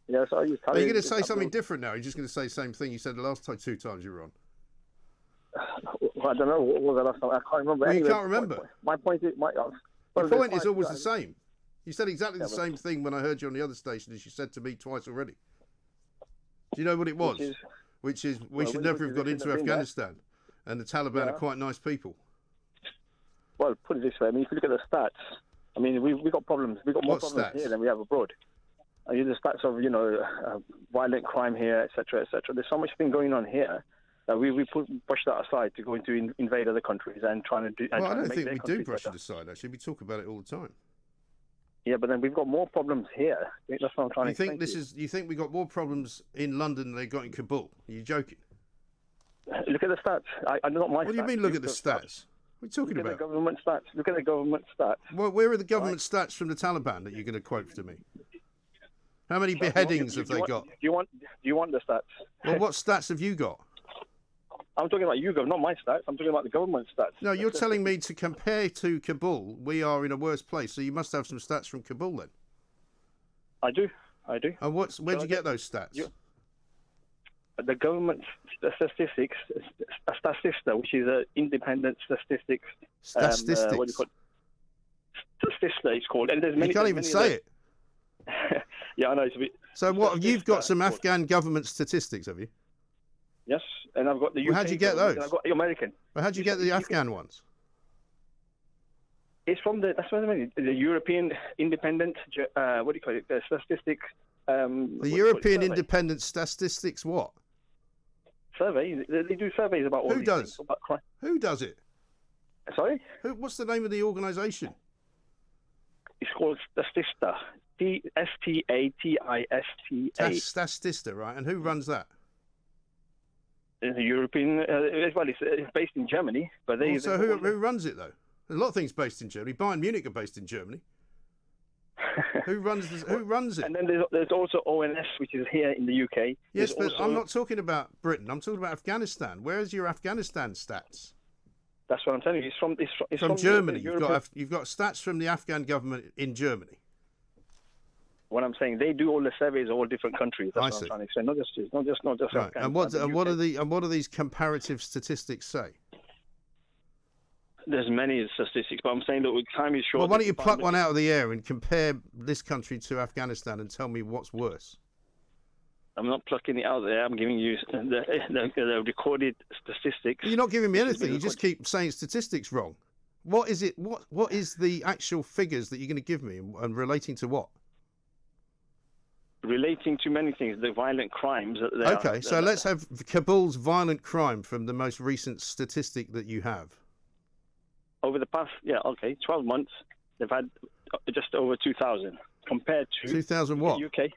Yes, I use Are you Taliban. going to say something different now? You're just going to say the same thing you said the last two times you were on? Well, I don't know. What was the last time? I can't remember. Well, anyway, you can't remember. My point is, Your point is always the same. You said exactly the but- same thing when I heard you on the other station as you said to me twice already. Do you know what it was? Which is we should never have got into Afghanistan, and the Taliban are quite nice people. Well, put it this way. I mean, if you look at the stats, I mean, we've got problems. We've got more problems here than we have abroad. I mean, the stats of, violent crime here, etc., etc. There's so much thing going on here that we push that aside to go into invade other countries and trying to do. Well, I don't think we do brush it aside. Actually, we talk about it all the time. Yeah, but then we've got more problems here. That's what I'm trying to explain. You think we got more problems in London than they got in Kabul? Are you joking? Look at the stats. I not my. What do you mean? Look at the stats. What are you talking about? Look at the government stats. Look at the government stats. Well, where are the government stats from the Taliban that you're going to quote to me? How many beheadings have they got? Do you want the stats? Well, what stats have you got? I'm talking about YouGov, not my stats. I'm talking about the government stats. No, you're telling me to compare to Kabul, we are in a worse place. So you must have some stats from Kabul then. I do. And where'd you get those stats? The government statistics, Statista, which is an independent statistics. Statistics. What do you call it? Statista, it's called. And there's many. You can't even say it. Yeah, I know. It's a bit. So what? You've got some Afghan government statistics, have you? Yes, and I've got the UK. Well, how'd you get those? And I've got the American. Well, how'd you get the Afghan ones? It's from that's what I mean. The European Independent. What do you call it? The statistics. The European Independent Statistics. What? Survey. They do surveys about all Who these does? things, about crime. Who does it? Sorry. What's the name of the organisation? It's called Statista. Statista. Statista, right? And who runs that? The European, it's based in Germany, but they. So who runs it though? A lot of things based in Germany. Bayern Munich are based in Germany. Who runs it? And then there's also ONS, which is here in the UK. Yes, but I'm not talking about Britain. I'm talking about Afghanistan. Where is your Afghanistan stats? That's what I'm telling you. It's from Germany. You've got stats from the Afghan government in Germany. What I'm saying, they do all the surveys of all different countries. That's what I'm trying to say. Not just right. And what do these comparative statistics say? There's many statistics, but I'm saying that time is short. Well, why don't you pluck one out of the air and compare this country to Afghanistan and tell me what's worse? I'm not plucking it out there. I'm giving you the recorded statistics. You're not giving me anything. You just keep saying statistics wrong. What is it? What is the actual figures that you're going to give me, and relating to what? Relating to many things, the violent crimes. So let's have Kabul's violent crime from the most recent statistic that you have. Over the past, 12 months, they've had just over 2,000 compared to 2,000 what? The UK.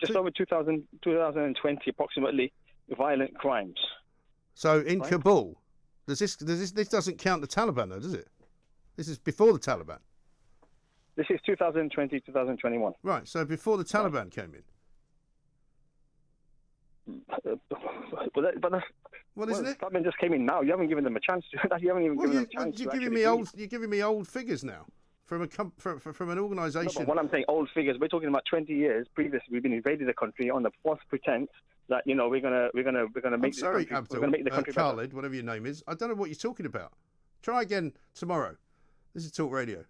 Just over 2020 approximately violent crimes. So in Kabul, this doesn't count the Taliban though, does it? This is before the Taliban. This is 2020, 2021. Right, so before the Taliban came in. Isn't it? Taliban just came in now. You haven't given them a chance to. You haven't even given them a chance. You're giving me old figures now from an organisation. No, but when I'm saying old figures, we're talking about 20 years previously. We've been invaded the country on the false pretense that we're gonna make. Sorry, Abdul, we're gonna make the country Khalid, whatever your name is. I don't know what you're talking about. Try again tomorrow. This is Talk Radio.